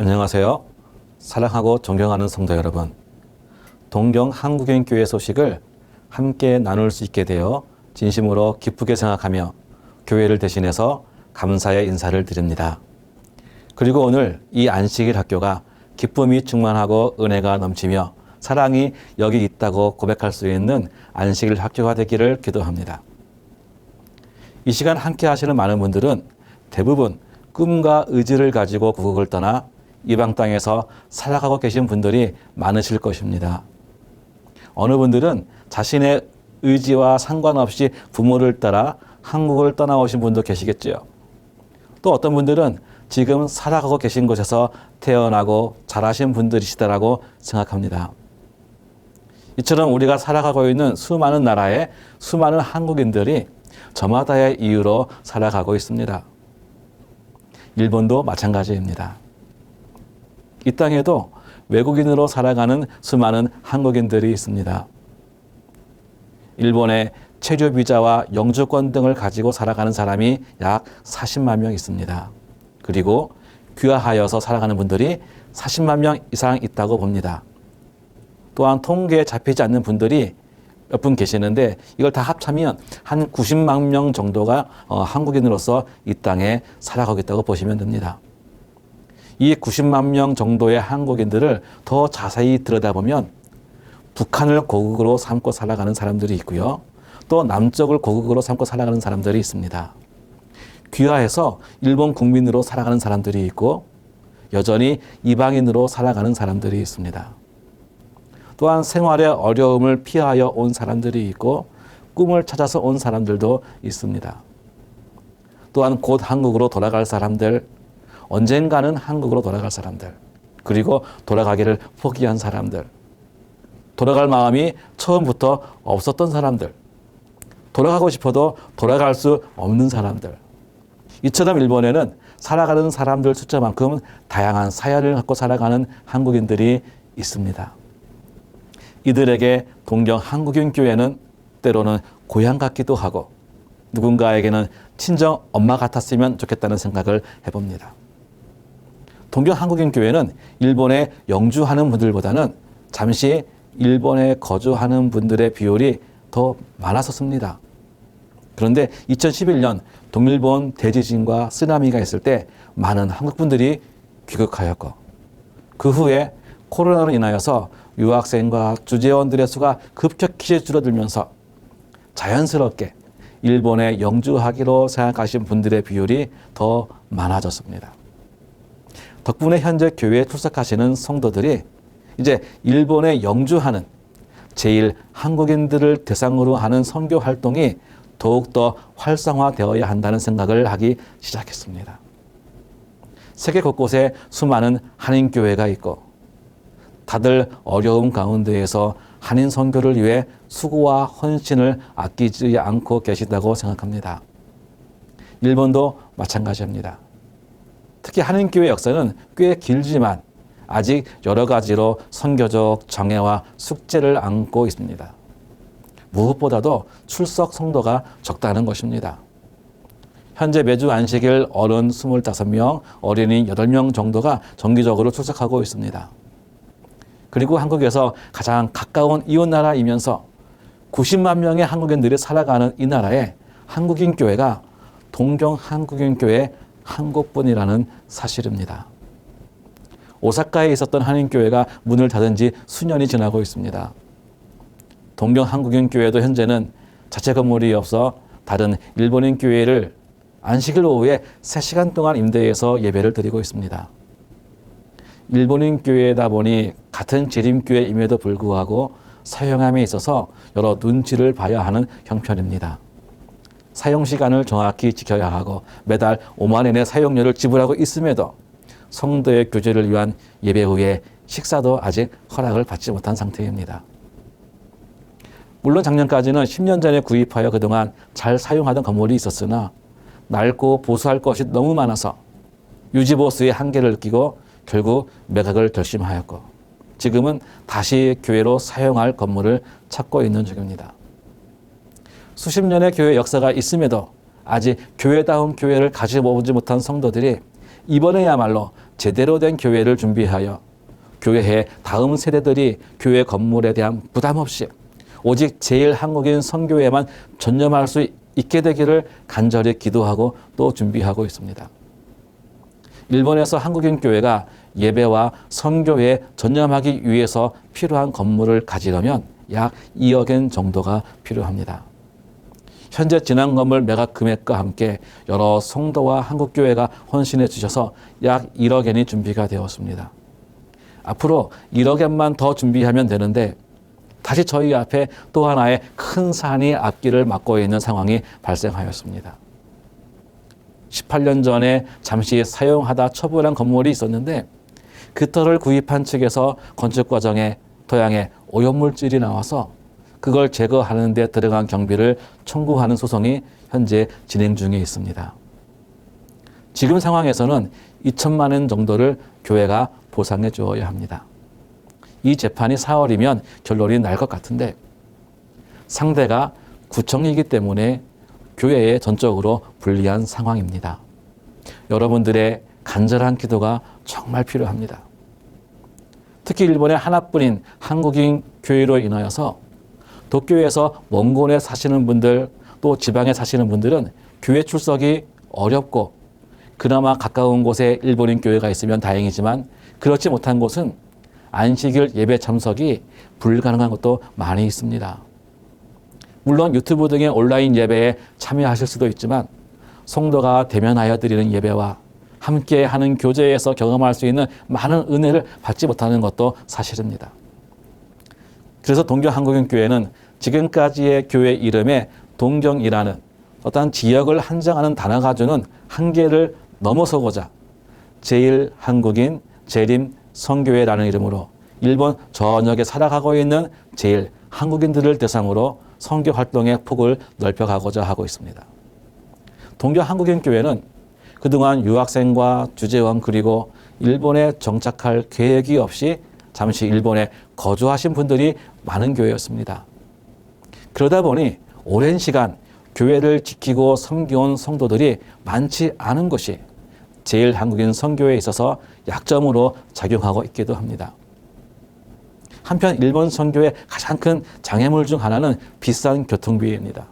안녕하세요. 사랑하고 존경하는 성도 여러분. 동경 한국인교회 소식을 함께 나눌 수 있게 되어 진심으로 기쁘게 생각하며 교회를 대신해서 감사의 인사를 드립니다. 그리고 오늘 이 안식일 학교가 기쁨이 충만하고 은혜가 넘치며 사랑이 여기 있다고 고백할 수 있는 안식일 학교가 되기를 기도합니다. 이 시간 함께 하시는 많은 분들은 대부분 꿈과 의지를 가지고 고국을 떠나 이방 땅에서 살아가고 계신 분들이 많으실 것입니다. 어느 분들은 자신의 의지와 상관없이 부모를 따라 한국을 떠나오신 분도 계시겠지요. 또 어떤 분들은 지금 살아가고 계신 곳에서 태어나고 자라신 분들이시다라고 생각합니다. 이처럼 우리가 살아가고 있는 수많은 나라의 수많은 한국인들이 저마다의 이유로 살아가고 있습니다. 일본도 마찬가지입니다. 이 땅에도 외국인으로 살아가는 수많은 한국인들이 있습니다. 일본의 체류 비자와 영주권 등을 가지고 살아가는 사람이 약 40만 명 있습니다. 그리고 귀화하여서 살아가는 분들이 40만 명 이상 있다고 봅니다. 또한 통계에 잡히지 않는 분들이 몇 분 계시는데 이걸 다 합치면 한 90만 명 정도가 한국인으로서 이 땅에 살아가고 있다고 보시면 됩니다. 이 90만 명 정도의 한국인들을 더 자세히 들여다보면 북한을 고국으로 삼고 살아가는 사람들이 있고요. 또 남쪽을 고국으로 삼고 살아가는 사람들이 있습니다. 귀화해서 일본 국민으로 살아가는 사람들이 있고 여전히 이방인으로 살아가는 사람들이 있습니다. 또한 생활의 어려움을 피하여 온 사람들이 있고 꿈을 찾아서 온 사람들도 있습니다. 또한 곧 한국으로 돌아갈 사람들, 언젠가는 한국으로 돌아갈 사람들, 그리고 돌아가기를 포기한 사람들, 돌아갈 마음이 처음부터 없었던 사람들, 돌아가고 싶어도 돌아갈 수 없는 사람들. 이처럼 일본에는 살아가는 사람들 숫자만큼 다양한 사연을 갖고 살아가는 한국인들이 있습니다. 이들에게 동경 한국인교회는 때로는 고향 같기도 하고 누군가에게는 친정 엄마 같았으면 좋겠다는 생각을 해봅니다. 동경 한국인교회는 일본에 영주하는 분들보다는 잠시 일본에 거주하는 분들의 비율이 더 많았었습니다. 그런데 2011년 동일본 대지진과 쓰나미가 있을 때 많은 한국분들이 귀국하였고 그 후에 코로나로 인하여서 유학생과 주재원들의 수가 급격히 줄어들면서 자연스럽게 일본에 영주하기로 생각하신 분들의 비율이 더 많아졌습니다. 덕분에 현재 교회에 출석하시는 성도들이 이제 일본에 영주하는 제일 한국인들을 대상으로 하는 선교 활동이 더욱더 활성화되어야 한다는 생각을 하기 시작했습니다. 세계 곳곳에 수많은 한인교회가 있고 다들 어려움 가운데에서 한인 선교를 위해 수고와 헌신을 아끼지 않고 계시다고 생각합니다. 일본도 마찬가지입니다. 특히 한인교회 역사는 꽤 길지만 아직 여러 가지로 선교적 정예와 숙제를 안고 있습니다. 무엇보다도 출석 성도가 적다는 것입니다. 현재 매주 안식일 어른 25명, 어린이 8명 정도가 정기적으로 출석하고 있습니다. 그리고 한국에서 가장 가까운 이웃나라이면서 90만 명의 한국인들이 살아가는 이 나라에 한국인 교회가 동경 한국인교회 한 곳뿐이라는 사실입니다. 오사카에 있었던 한인교회가 문을 닫은 지 수년이 지나고 있습니다. 동경 한국인교회도 현재는 자체 건물이 없어 다른 일본인 교회를 안식일 오후에 3시간 동안 임대해서 예배를 드리고 있습니다. 일본인 교회다 보니 같은 재림교회임에도 불구하고 사용함에 있어서 여러 눈치를 봐야 하는 형편입니다. 사용 시간을 정확히 지켜야 하고 매달 5만 엔의 사용료를 지불하고 있음에도 성도의 교제를 위한 예배 후에 식사도 아직 허락을 받지 못한 상태입니다. 물론 작년까지는 10년 전에 구입하여 그동안 잘 사용하던 건물이 있었으나 낡고 보수할 것이 너무 많아서 유지보수의 한계를 느끼고 결국 매각을 결심하였고 지금은 다시 교회로 사용할 건물을 찾고 있는 중입니다. 수십 년의 교회 역사가 있음에도 아직 교회다운 교회를 가져보지 못한 성도들이 이번에야말로 제대로 된 교회를 준비하여 교회의 다음 세대들이 교회 건물에 대한 부담 없이 오직 제일 한국인 선교회만 전념할 수 있게 되기를 간절히 기도하고 또 준비하고 있습니다. 일본에서 한국인 교회가 예배와 선교에 전념하기 위해서 필요한 건물을 가지려면 약 2억엔 정도가 필요합니다. 현재 진행 건물 매각 금액과 함께 여러 성도와 한국교회가 헌신해 주셔서 약 1억엔이 준비가 되었습니다. 앞으로 1억엔만 더 준비하면 되는데 다시 저희 앞에 또 하나의 큰 산이 앞길을 막고 있는 상황이 발생하였습니다. 18년 전에 잠시 사용하다 처분한 건물이 있었는데 그 터를 구입한 측에서 건축 과정에 토양에 오염물질이 나와서 그걸 제거하는 데 들어간 경비를 청구하는 소송이 현재 진행 중에 있습니다. 지금 상황에서는 2천만 원 정도를 교회가 보상해 주어야 합니다. 이 재판이 4월이면 결론이 날 것 같은데 상대가 구청이기 때문에 교회에 전적으로 불리한 상황입니다. 여러분들의 간절한 기도가 정말 필요합니다. 특히 일본의 하나뿐인 한국인 교회로 인하여서 도쿄에서 먼 곳에 사시는 분들 또 지방에 사시는 분들은 교회 출석이 어렵고 그나마 가까운 곳에 일본인 교회가 있으면 다행이지만 그렇지 못한 곳은 안식일 예배 참석이 불가능한 것도 많이 있습니다. 물론 유튜브 등의 온라인 예배에 참여하실 수도 있지만 성도가 대면하여 드리는 예배와 함께 하는 교제에서 경험할 수 있는 많은 은혜를 받지 못하는 것도 사실입니다. 그래서 동경 한국인 교회는 지금까지의 교회 이름에 동경이라는 어떤 지역을 한정하는 단어가 주는 한계를 넘어서고자 제일 한국인 재림 선교회라는 이름으로 일본 전역에 살아가고 있는 제일 한국인들을 대상으로 선교 활동의 폭을 넓혀가고자 하고 있습니다. 동경 한국인 교회는 그동안 유학생과 주재원 그리고 일본에 정착할 계획이 없이 잠시 일본에 거주하신 분들이 많은 교회였습니다. 그러다 보니 오랜 시간 교회를 지키고 섬겨온 성도들이 많지 않은 것이 제일 한국인 선교에 있어서 약점으로 작용하고 있기도 합니다. 한편 일본 선교의 가장 큰 장애물 중 하나는 비싼 교통비입니다.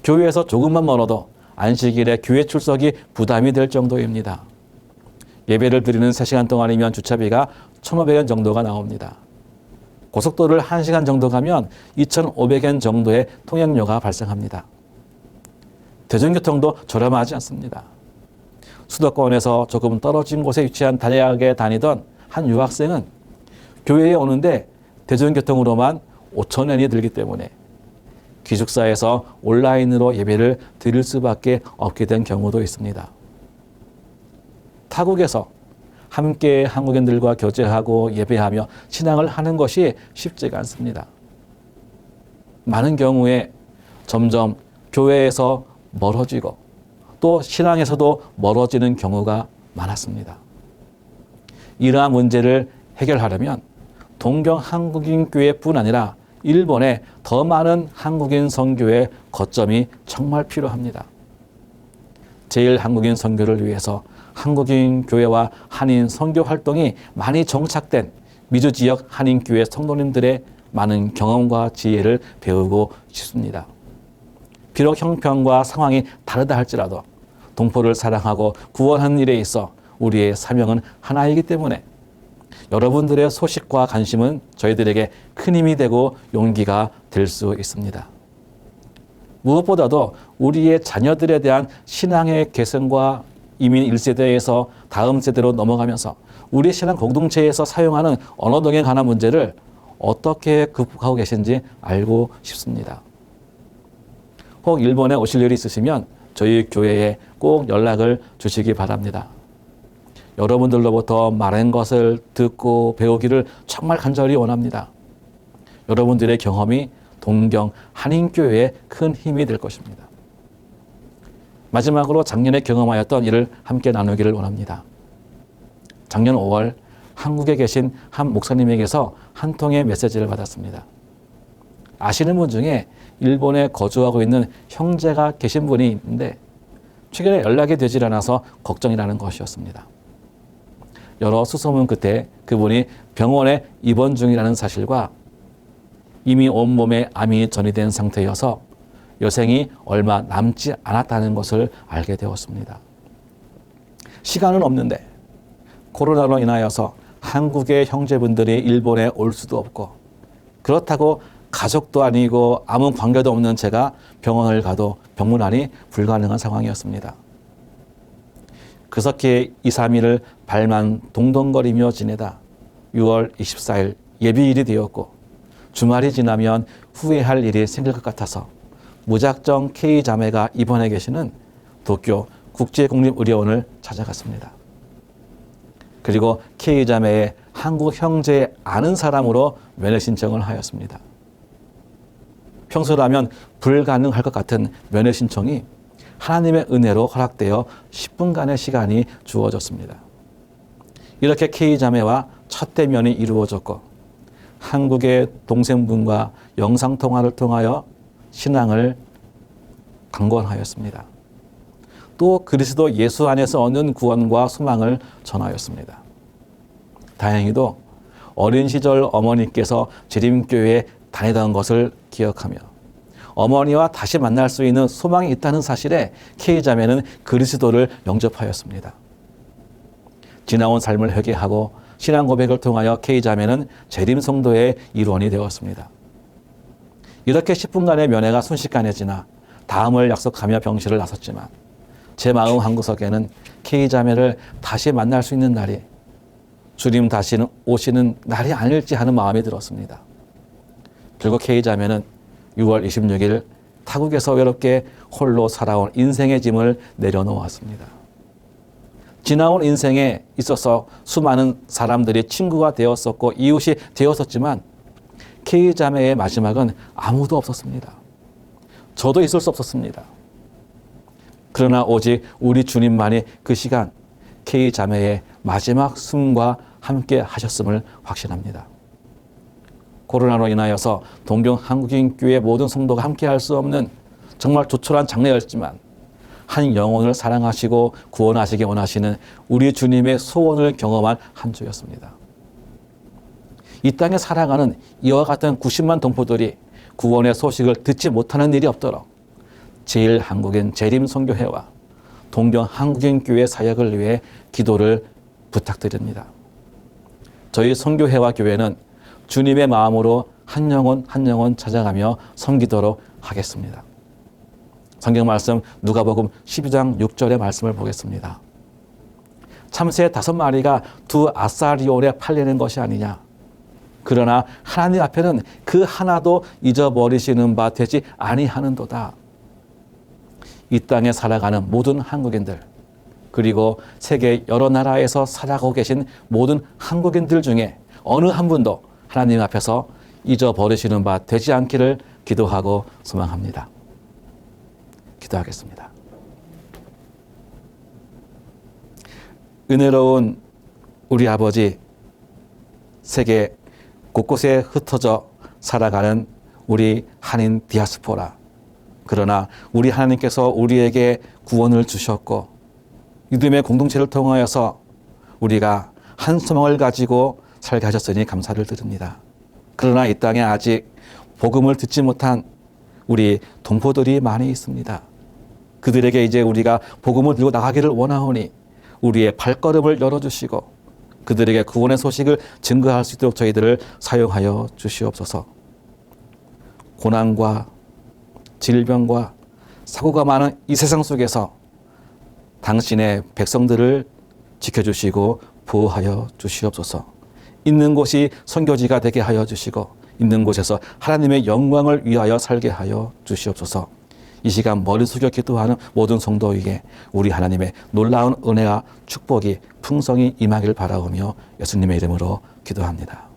교회에서 조금만 멀어도 안식일에 교회 출석이 부담이 될 정도입니다. 예배를 드리는 3시간 동안이면 주차비가 1,500엔 정도가 나옵니다. 고속도로를 1시간 정도 가면 2,500엔 정도의 통행료가 발생합니다. 대중교통도 저렴하지 않습니다. 수도권에서 조금 떨어진 곳에 위치한 대학에 다니던 한 유학생은 교회에 오는데 대중교통으로만 5,000엔이 들기 때문에 기숙사에서 온라인으로 예배를 드릴 수밖에 없게 된 경우도 있습니다. 타국에서 함께 한국인들과 교제하고 예배하며 신앙을 하는 것이 쉽지가 않습니다. 많은 경우에 점점 교회에서 멀어지고 또 신앙에서도 멀어지는 경우가 많았습니다. 이러한 문제를 해결하려면 동경 한국인 교회뿐 아니라 일본에 더 많은 한국인 선교의 거점이 정말 필요합니다. 제일 한국인 선교를 위해서 한국인 교회와 한인 선교 활동이 많이 정착된 미주 지역 한인 교회 성도님들의 많은 경험과 지혜를 배우고 싶습니다. 비록 형편과 상황이 다르다 할지라도 동포를 사랑하고 구원하는 일에 있어 우리의 사명은 하나이기 때문에 여러분들의 소식과 관심은 저희들에게 큰 힘이 되고 용기가 될 수 있습니다. 무엇보다도 우리의 자녀들에 대한 신앙의 개선과 이민 1세대에서 다음 세대로 넘어가면서 우리 신앙 공동체에서 사용하는 언어 등에 관한 문제를 어떻게 극복하고 계신지 알고 싶습니다. 혹 일본에 오실 일이 있으시면 저희 교회에 꼭 연락을 주시기 바랍니다. 여러분들로부터 많은 것을 듣고 배우기를 정말 간절히 원합니다. 여러분들의 경험이 동경 한인교회에 큰 힘이 될 것입니다. 마지막으로 작년에 경험하였던 일을 함께 나누기를 원합니다. 작년 5월 한국에 계신 한 목사님에게서 한 통의 메시지를 받았습니다. 아시는 분 중에 일본에 거주하고 있는 형제가 계신 분이 있는데 최근에 연락이 되질 않아서 걱정이라는 것이었습니다. 여러 수소문 끝에 그분이 병원에 입원 중이라는 사실과 이미 온몸에 암이 전이된 상태여서 여생이 얼마 남지 않았다는 것을 알게 되었습니다. 시간은 없는데 코로나로 인하여서 한국의 형제분들이 일본에 올 수도 없고, 그렇다고 가족도 아니고 아무 관계도 없는 제가 병원을 가도 병문안이 불가능한 상황이었습니다. 그렇게 2, 3일을 발만 동동거리며 지내다 6월 24일 예비일이 되었고, 주말이 지나면 후회할 일이 생길 것 같아서 무작정 K자매가 입원해 계시는 도쿄 국제국립의료원을 찾아갔습니다. 그리고 K자매의 한국 형제의 아는 사람으로 면회 신청을 하였습니다. 평소라면 불가능할 것 같은 면회 신청이 하나님의 은혜로 허락되어 10분간의 시간이 주어졌습니다. 이렇게 K자매와 첫 대면이 이루어졌고, 한국의 동생분과 영상통화를 통하여 신앙을 강권하였습니다. 또 그리스도 예수 안에서 얻는 구원과 소망을 전하였습니다. 다행히도 어린 시절 어머니께서 재림교회에 다니던 것을 기억하며 어머니와 다시 만날 수 있는 소망이 있다는 사실에 K자매는 그리스도를 영접하였습니다. 지나온 삶을 회개하고 신앙 고백을 통하여 K자매는 재림성도의 일원이 되었습니다. 이렇게 10분간의 면회가 순식간에 지나 다음을 약속하며 병실을 나섰지만 제 마음 한구석에는 K자매를 다시 만날 수 있는 날이 주님 다시는 오시는 날이 아닐지 하는 마음이 들었습니다. 결국 K자매는 6월 26일 타국에서 외롭게 홀로 살아온 인생의 짐을 내려놓았습니다. 지나온 인생에 있어서 수많은 사람들이 친구가 되었었고 이웃이 되었었지만 K자매의 마지막은 아무도 없었습니다. 저도 있을 수 없었습니다. 그러나 오직 우리 주님만이 그 시간 K자매의 마지막 숨과 함께 하셨음을 확신합니다. 코로나로 인하여서 동경 한국인교회 모든 성도가 함께 할 수 없는 정말 조촐한 장례였지만 한 영혼을 사랑하시고 구원하시기 원하시는 우리 주님의 소원을 경험한 한 주였습니다. 이 땅에 살아가는 이와 같은 90만 동포들이 구원의 소식을 듣지 못하는 일이 없도록 제1한국인 재림선교회와 동경 한국인교회 사역을 위해 기도를 부탁드립니다. 저희 선교회와 교회는 주님의 마음으로 한 영혼 한 영혼 찾아가며 섬기도록 하겠습니다. 성경 말씀 누가복음 12장 6절의 말씀을 보겠습니다. 참새 5마리가 2아사리온에 팔리는 것이 아니냐. 그러나 하나님 앞에는 그 하나도 잊어버리시는 바 되지 아니하는도다. 이 땅에 살아가는 모든 한국인들, 그리고 세계 여러 나라에서 살아가고 계신 모든 한국인들 중에 어느 한 분도 하나님 앞에서 잊어버리시는 바 되지 않기를 기도하고 소망합니다. 기도하겠습니다. 은혜로운 우리 아버지, 세계 곳곳에 흩어져 살아가는 우리 한인 디아스포라, 그러나 우리 하나님께서 우리에게 구원을 주셨고 믿음의 공동체를 통하여서 우리가 한 소망을 가지고 살게 하셨으니 감사를 드립니다. 그러나 이 땅에 아직 복음을 듣지 못한 우리 동포들이 많이 있습니다. 그들에게 이제 우리가 복음을 들고 나가기를 원하오니 우리의 발걸음을 열어주시고 그들에게 구원의 소식을 증거할 수 있도록 저희들을 사용하여 주시옵소서. 고난과 질병과 사고가 많은 이 세상 속에서 당신의 백성들을 지켜주시고 보호하여 주시옵소서. 있는 곳이 선교지가 되게 하여 주시고 있는 곳에서 하나님의 영광을 위하여 살게 하여 주시옵소서. 이 시간 머리 숙여 기도하는 모든 성도에게 우리 하나님의 놀라운 은혜와 축복이 풍성히 임하길 바라오며 예수님의 이름으로 기도합니다.